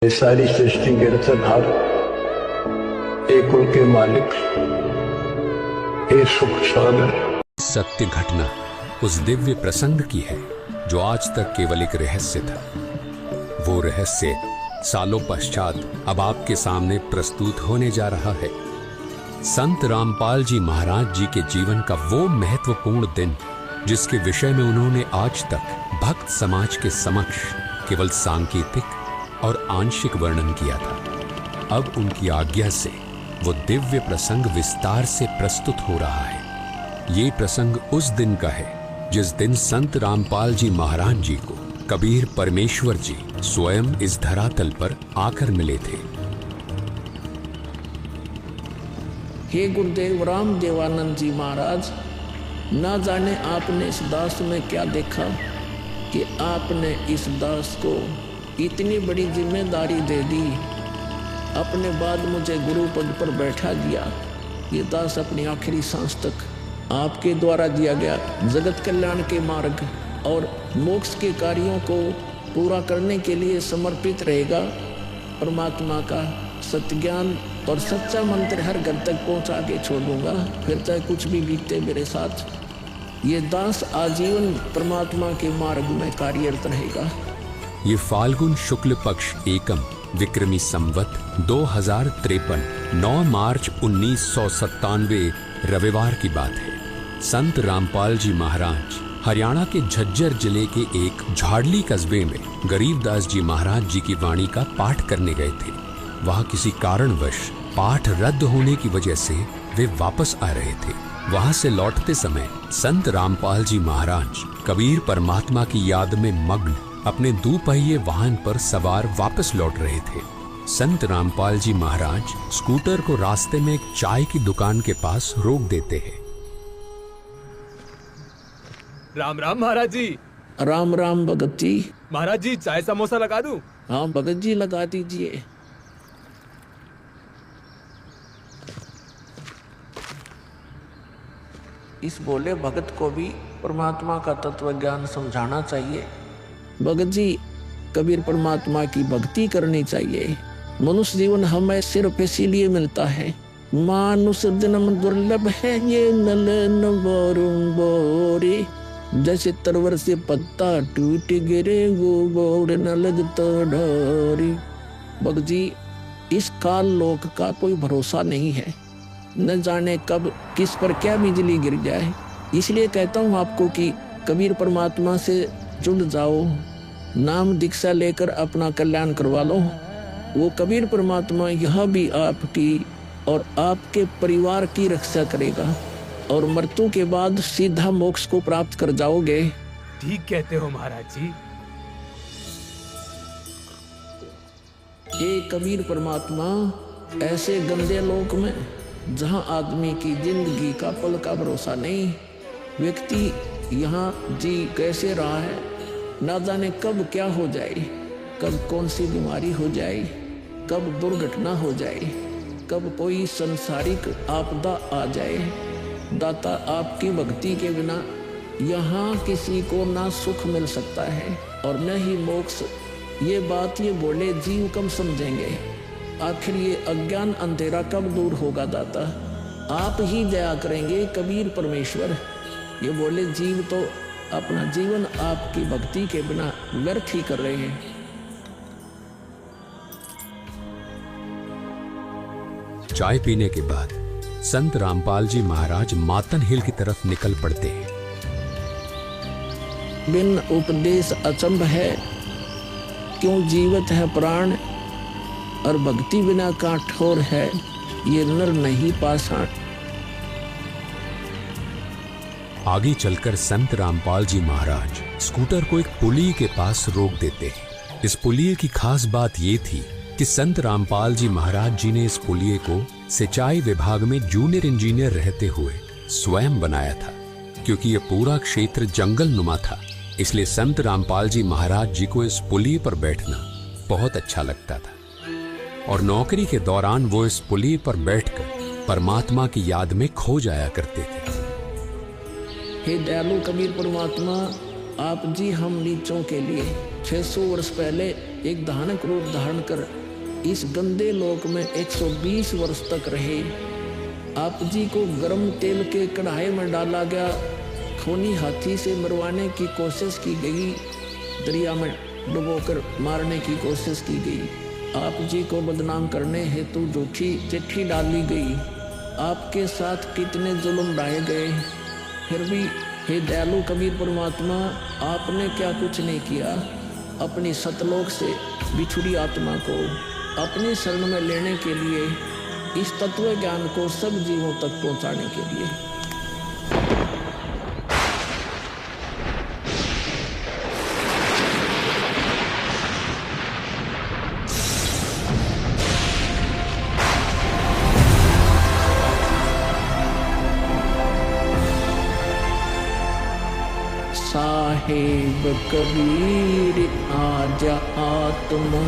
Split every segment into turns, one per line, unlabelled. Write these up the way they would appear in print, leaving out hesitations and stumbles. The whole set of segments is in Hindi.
ये सारी सृष्टि के रचनहार, एक कुल के मालिक, हे सुख सागर।
सत्य घटना उस दिव्य प्रसंग की है जो आज तक केवल एक रहस्य था। वो रहस्य सालों पश्चात अब आपके सामने प्रस्तुत होने जा रहा है। संत रामपाल जी महाराज जी के जीवन का वो महत्वपूर्ण दिन जिसके विषय में उन्होंने आज तक भक्त समाज के समक्ष केवल सांकेतिक और आंशिक वर्णन किया था, अब उनकी आज्ञा से वो दिव्य प्रसंग विस्तार से प्रस्तुत हो रहा है। ये प्रसंग उस दिन का है जिस दिन संत रामपाल जी महाराज जी को कबीर परमेश्वर जी स्वयं इस धरातल पर आकर मिले थे।
हे गुरुदेव राम देवानंद जी महाराज, ना जाने आपने इस दास में क्या देखा कि आपने इस दास को इतनी बड़ी जिम्मेदारी दे दी। अपने बाद मुझे गुरु पद पर बैठा दिया। ये दास अपनी आखिरी सांस तक आपके द्वारा दिया गया जगत कल्याण के मार्ग और मोक्ष के कार्यों को पूरा करने के लिए समर्पित रहेगा। परमात्मा का सत्य ज्ञान और सच्चा मंत्र हर घर तक पहुंचा के छोड़ूंगा, फिर चाहे कुछ भी बीते मेरे साथ। ये दास आजीवन परमात्मा के मार्ग में कार्यरत रहेगा।
ये फाल्गुन शुक्ल पक्ष एकम विक्रमी संवत 2053 9 मार्च 1997 रविवार की बात है। संत रामपाल जी महाराज हरियाणा के झज्जर जिले के एक झाड़ली कस्बे में गरीबदास जी महाराज जी की वाणी का पाठ करने गए थे। वहाँ किसी कारणवश पाठ रद्द होने की वजह से वे वापस आ रहे थे। वहाँ से लौटते समय संत रामपाल जी महाराज कबीर परमात्मा की याद में मग्न अपने दोपहिए वाहन पर सवार वापस लौट रहे थे। संत रामपाल जी महाराज स्कूटर को रास्ते में एक चाय की दुकान के पास रोक देते हैं।
राम राम महाराज जी।
राम राम भगत जी।
महाराज जी चाय समोसा लगा दूं?
हाँ भगत जी लगा दीजिए। इस बोले भगत को भी परमात्मा का तत्व ज्ञान समझाना चाहिए। भगत जी, कबीर परमात्मा की भक्ति करनी चाहिए। मनुष्य जीवन हमें सिर्फ इसीलिए मिलता है। मानुष जन्म दुर्लभ है ये नलन बोरे, जैसे तरवर से पत्ता टूट गिरे गोबर न लगता डोरी। भगत जी, इस काल लोक का कोई भरोसा नहीं है, न जाने कब किस पर क्या बिजली गिर जाए। इसलिए कहता हूँ आपको कि कबीर परमात्मा से जुड़ जाओ, नाम दीक्षा लेकर अपना कल्याण करवा लो। वो कबीर परमात्मा यह भी आपकी और आपके परिवार की रक्षा करेगा और मृत्यु के बाद सीधा मोक्ष को प्राप्त कर जाओगे।
ठीक कहते हो महाराज जी।
ये कबीर परमात्मा ऐसे गंदे लोक में जहां आदमी की जिंदगी का पल का भरोसा नहीं, व्यक्ति यहाँ जी कैसे रहा है, ना जाने कब क्या हो जाए, कब कौन सी बीमारी हो जाए, कब दुर्घटना हो जाए, कब कोई संसारिक आपदा आ जाए। दाता, आपकी भक्ति के बिना यहाँ किसी को ना सुख मिल सकता है और न ही मोक्ष। ये बात ये बोले जीव कब समझेंगे? आखिर ये अज्ञान अंधेरा कब दूर होगा? दाता, आप ही दया करेंगे कबीर परमेश्वर। ये बोले जीव तो अपना जीवन आपकी भक्ति के बिना व्यर्थ ही कर रहे हैं।
चाय पीने के बाद संत रामपाल जी महाराज मातन हिल की तरफ निकल पड़ते हैं।
बिन उपदेश अचंभ है, क्यों जीवित है प्राण, और भक्ति बिना काठोर है, ये नर नहीं पाषाण।
आगे चलकर संत रामपाल जी महाराज स्कूटर को एक पुलिये के पास रोक देते हैं। इस पुलिये की खास बात ये थी कि संत रामपाल जी महाराज जी ने इस पुलिये को सिंचाई विभाग में जूनियर इंजीनियर रहते हुए स्वयं बनाया था। क्योंकि यह पूरा क्षेत्र जंगल नुमा था, इसलिए संत रामपाल जी महाराज जी को इस पुलिये पर बैठना बहुत अच्छा लगता था और नौकरी के दौरान वो इस पुलिये पर बैठकर परमात्मा की याद में खो जाया करते थे।
हे दयालु कबीर परमात्मा, आप जी हम नीचों के लिए 600 वर्ष पहले एक धानक रूप धारण कर इस गंदे लोक में 120 वर्ष तक रहे। आप जी को गर्म तेल के कढ़ाई में डाला गया, खूनी हाथी से मरवाने की कोशिश की गई, दरिया में डुबोकर मारने की कोशिश की गई। आप जी को बदनाम करने हेतु झूठी चिट्ठी डाली गई। आपके साथ कितने जुल्म ढाए गए, फिर भी हे दयालु कबीर परमात्मा, आपने क्या कुछ नहीं किया। अपनी सतलोक से बिछुड़ी आत्मा को अपनी शरण में लेने के लिए, इस तत्व ज्ञान को सब जीवों तक पहुंचाने के लिए। साहेब कबीर आजा आत्मा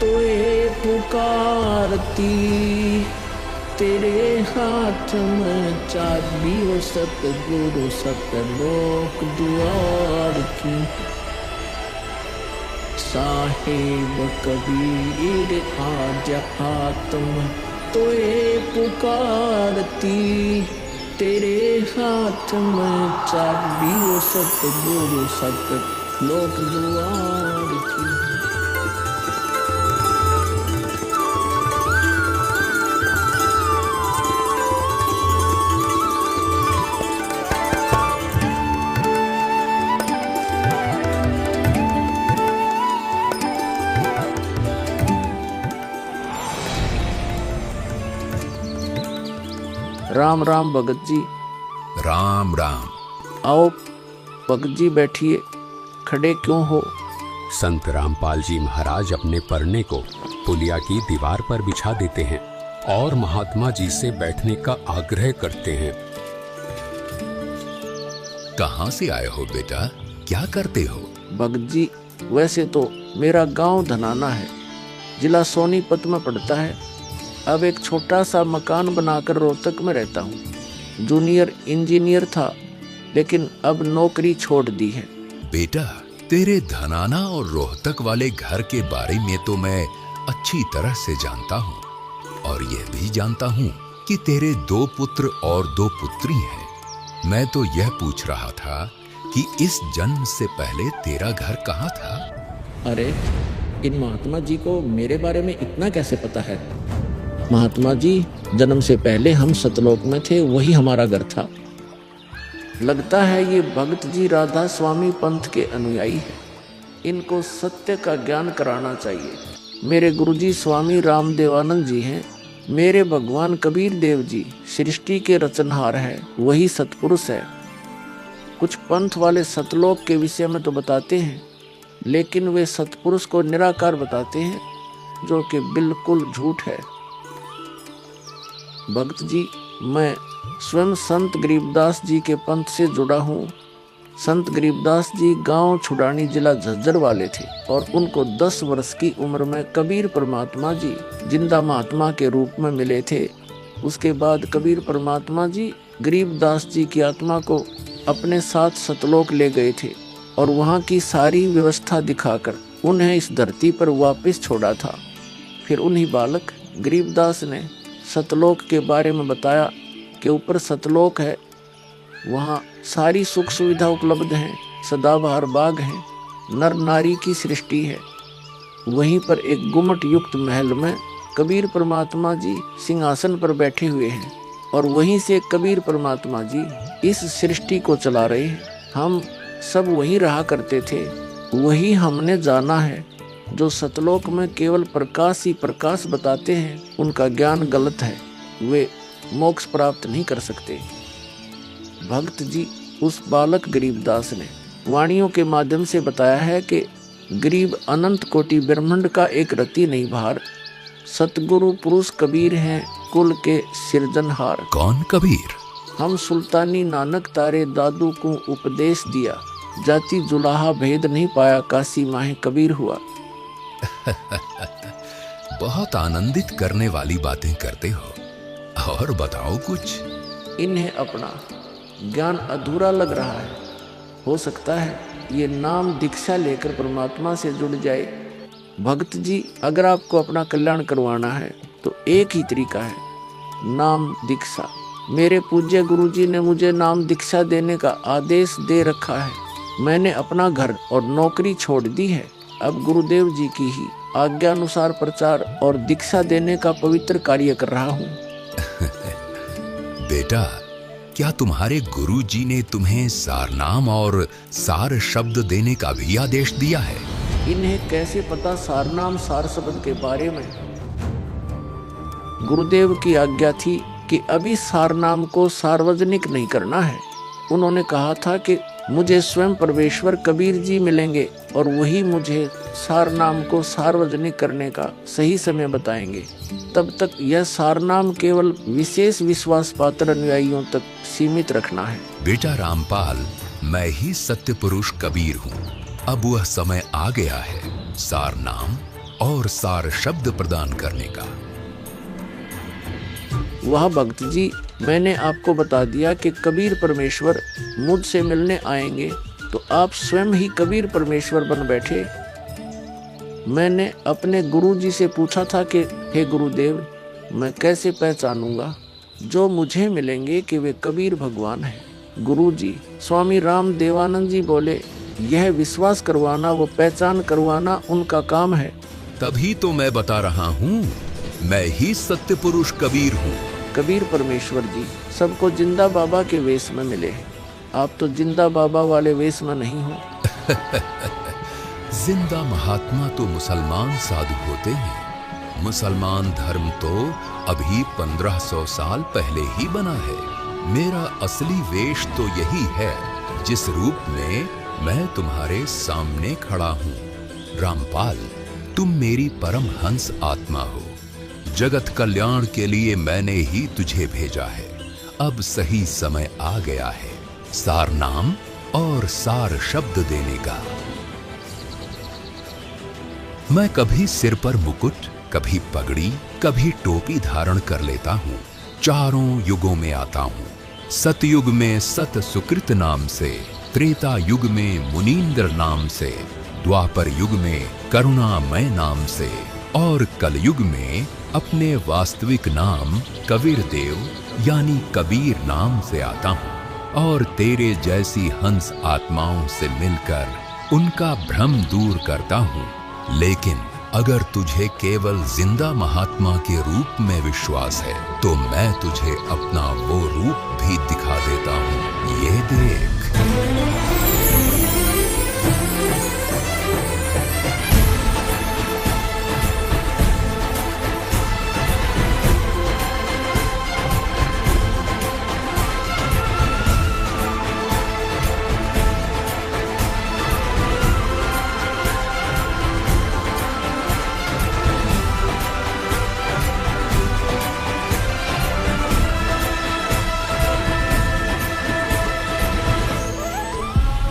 तोए पुकारती, तेरे हाथ में चाबी वो सतगुरु सतलोक द्वार की। साहेब कबीर आजा आत्मा तोए पुकारती, तेरे हाथ में चाबी वो सतगुरु सतलोक द्वार की। राम राम भगत जी।
राम राम।
आओ भगत जी बैठिए, खड़े क्यों हो?
संत रामपाल जी महाराज अपने परने को पुलिया की दीवार पर बिछा देते हैं और महात्मा जी से बैठने का आग्रह करते हैं।
कहाँ से आए हो बेटा, क्या करते हो?
भगत जी, वैसे तो मेरा गांव धनाना है, जिला सोनीपत में पड़ता है। अब एक छोटा सा मकान बनाकर रोहतक में रहता हूँ। जूनियर इंजीनियर था, लेकिन अब नौकरी छोड़ दी है।
बेटा, तेरे धनाना और रोहतक वाले घर के बारे में तो मैं अच्छी तरह से जानता हूँ, और यह भी जानता हूँ कि तेरे 2 पुत्र और 2 पुत्री हैं। मैं तो यह पूछ रहा था कि इस जन्म से पहले तेरा घर कहाँ था?
अरे, इन महात्मा जी को मेरे बारे में इतना कैसे पता है? महात्मा जी, जन्म से पहले हम सतलोक में थे, वही हमारा घर था। लगता है ये भगत जी राधा स्वामी पंथ के अनुयायी हैं। इनको सत्य का ज्ञान कराना चाहिए। मेरे गुरुजी स्वामी रामदेवानंद जी हैं। मेरे भगवान कबीर देव जी सृष्टि के रचनहार हैं, वही सतपुरुष है। कुछ पंथ वाले सतलोक के विषय में तो बताते हैं, लेकिन वे सतपुरुष को निराकार बताते हैं, जो कि बिल्कुल झूठ है। भक्त जी, मैं स्वयं संत गरीबदास जी के पंथ से जुड़ा हूँ। संत गरीबदास जी गांव छुड़ानी जिला झज्जर वाले थे, और उनको 10 वर्ष की उम्र में कबीर परमात्मा जी जिंदा महात्मा के रूप में मिले थे। उसके बाद कबीर परमात्मा जी गरीबदास जी की आत्मा को अपने साथ सतलोक ले गए थे, और वहाँ की सारी व्यवस्था दिखाकर उन्हें इस धरती पर वापस छोड़ा था। फिर उन्हीं बालक गरीबदास ने सतलोक के बारे में बताया कि ऊपर सतलोक है, वहाँ सारी सुख सुविधा उपलब्ध हैं, सदाबहार बाग हैं, नर नारी की सृष्टि है। वहीं पर एक गुम्मट युक्त महल में कबीर परमात्मा जी सिंहासन पर बैठे हुए हैं, और वहीं से कबीर परमात्मा जी इस सृष्टि को चला रहे हैं। हम सब वहीं रहा करते थे, वही हमने जाना है। जो सतलोक में केवल प्रकाश ही प्रकाश बताते हैं, उनका ज्ञान गलत है, वे मोक्ष प्राप्त नहीं कर सकते। भक्त जी, उस बालक गरीबदास ने वाणियों के माध्यम से बताया है कि गरीब अनंत कोटि ब्रह्मांड का एक रति नहीं भार, सतगुरु पुरुष कबीर हैं, कुल के सिरजनहार।
कौन कबीर?
हम सुल्तानी नानक तारे दादू को उपदेश दिया, जाति जुलाहा भेद नहीं पाया, काशी माहे कबीर हुआ।
बहुत आनंदित करने वाली बातें करते हो, और बताओ कुछ।
इन्हें अपना ज्ञान अधूरा लग रहा है। हो सकता है ये नाम दीक्षा लेकर परमात्मा से जुड़ जाए, भक्त जी, अगर आपको अपना कल्याण करवाना है तो एक ही तरीका है, नाम दीक्षा। मेरे पूज्य गुरुजी ने मुझे नाम दीक्षा देने का आदेश दे रखा है। मैंने अपना घर और नौकरी छोड़ दी है। अब गुरुदेव जी की ही आज्ञा अनुसार प्रचार और दीक्षा देने का पवित्र कार्य कर रहा हूँ।
बेटा, क्या तुम्हारे गुरु जी ने तुम्हें सारनाम और सार शब्द देने का भी आदेश दिया है?
इन्हें कैसे पता सारनाम सार शब्द के बारे में? गुरुदेव की आज्ञा थी कि अभी सारनाम को सार्वजनिक नहीं करना है। उन्होंने कहा था कि मुझे स्वयं परमेश्वर कबीर जी मिलेंगे और वही मुझे सारनाम को सार्वजनिक करने का सही समय बताएंगे। तब तक यह सारनाम केवल विशेष विश्वास पात्र अनुयायियों तक सीमित रखना है।
बेटा रामपाल, मैं ही सत्य पुरुष कबीर हूँ। अब वह समय आ गया है सार नाम और सार शब्द प्रदान करने का।
वह भक्त जी, मैंने आपको बता दिया कि कबीर परमेश्वर मुझसे मिलने आएंगे, तो आप स्वयं ही कबीर परमेश्वर बन बैठे। मैंने अपने गुरु जी से पूछा था कि हे गुरुदेव, मैं कैसे पहचानूंगा जो मुझे मिलेंगे कि वे कबीर भगवान हैं? गुरु जी स्वामी राम देवानंद जी बोले, यह विश्वास करवाना व पहचान करवाना उनका काम है।
तभी तो मैं बता रहा हूँ, मैं ही सत्य पुरुष कबीर हूँ।
कबीर परमेश्वर जी सबको जिंदा बाबा के वेश में मिले, आप तो जिंदा बाबा वाले वेश में नहीं हो।
जिंदा महात्मा तो मुसलमान साधु होते हैं। मुसलमान धर्म तो अभी 1500 साल पहले ही बना है। मेरा असली वेश तो यही है जिस रूप में मैं तुम्हारे सामने खड़ा हूँ। रामपाल, तुम मेरी परम हंस आत्मा हो। जगत कल्याण के लिए मैंने ही तुझे भेजा है। अब सही समय आ गया है सार नाम और सार शब्द देने का। मैं कभी सिर पर मुकुट, कभी पगड़ी, कभी टोपी धारण कर लेता हूँ। चारों युगों में आता हूँ। सतयुग में सत सुकृत नाम से, त्रेता युग में मुनींद्र नाम से, द्वापर युग में करुणामय नाम से और कलयुग में अपने वास्तविक नाम कबीर देव यानी कबीर नाम से आता हूँ और तेरे जैसी हंस आत्माओं से मिलकर उनका भ्रम दूर करता हूँ। लेकिन अगर तुझे केवल जिंदा महात्मा के रूप में विश्वास है तो मैं तुझे अपना वो रूप भी दिखा देता हूँ। ये देख।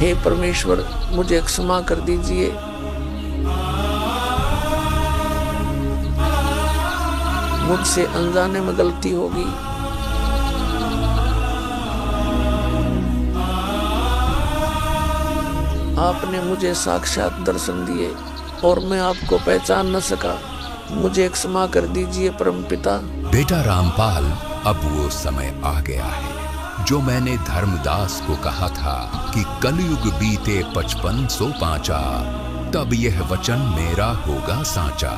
हे परमेश्वर, मुझे क्षमा कर दीजिए। मुझसे अनजाने में गलती होगी। आपने मुझे साक्षात दर्शन दिए और मैं आपको पहचान न सका। मुझे क्षमा कर दीजिए परमपिता।
बेटा रामपाल, अब वो समय आ गया है जो मैंने धर्मदास को कहा था कि कलयुग बीते 5505 तब यह वचन मेरा होगा साचा।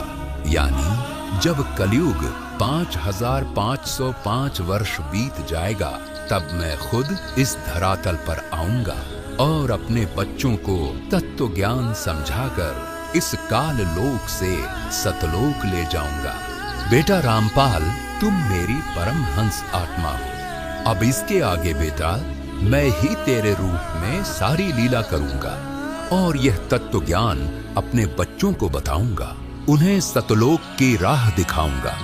यानी जब कलयुग 5505 वर्ष बीत जाएगा तब मैं खुद इस धरातल पर आऊंगा और अपने बच्चों को तत्व ज्ञान समझाकर इस काल लोक से सतलोक ले जाऊंगा। बेटा रामपाल, तुम मेरी परम हंस आत्मा हो। अब इसके आगे बेटा मैं ही तेरे रूप में सारी लीला करूंगा और यह तत्व ज्ञान अपने बच्चों को बताऊंगा। उन्हें सतलोक की राह दिखाऊंगा।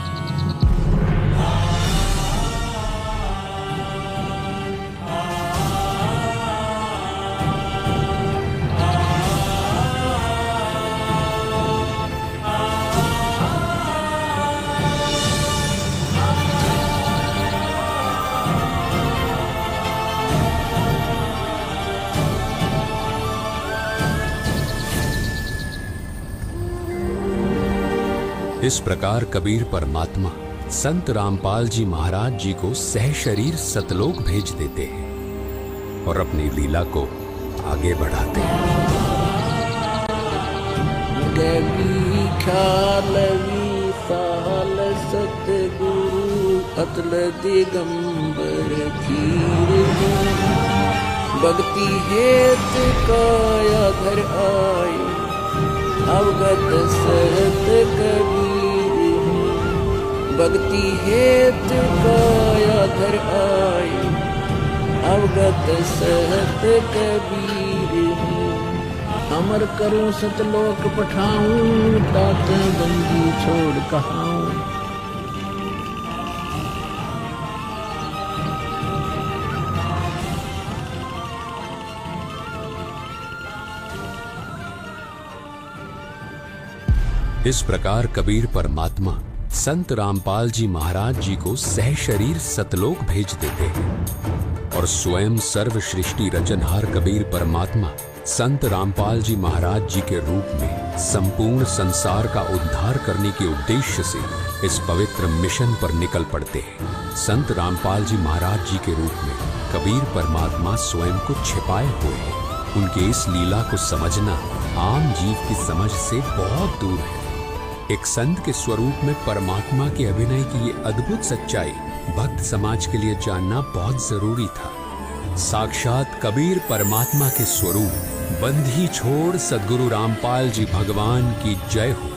इस प्रकार कबीर परमात्मा संत रामपाल जी महाराज जी को सह शरीर सतलोक भेज देते हैं और अपनी लीला को आगे बढ़ाते हैं।
गवी ख्यालवी साल सतगुरु अतल दिगंबर खीर भक्ति हेत काया धर आए अवगत सहत कबीर भक्ति हेत काया धर आए अवगत सहत कबीर अमर करूं सतलोक पठाऊं तात बंदी छोड़ कहाऊं।
इस प्रकार कबीर परमात्मा संत रामपाल जी महाराज जी को सह शरीर सतलोक भेज देते हैं और स्वयं सर्व सृष्टि रचनहार कबीर परमात्मा संत रामपाल जी महाराज जी के रूप में संपूर्ण संसार का उद्धार करने के उद्देश्य से इस पवित्र मिशन पर निकल पड़ते हैं। संत रामपाल जी महाराज जी के रूप में कबीर परमात्मा स्वयं को छिपाए हुए हैं। उनके इस लीला को समझना आम जीव की समझ से बहुत दूर है। एक संत के स्वरूप में परमात्मा के अभिनय की ये अद्भुत सच्चाई भक्त समाज के लिए जानना बहुत जरूरी था। साक्षात कबीर परमात्मा के स्वरूप बंधी छोड़ सद्गुरु रामपाल जी भगवान की जय हो।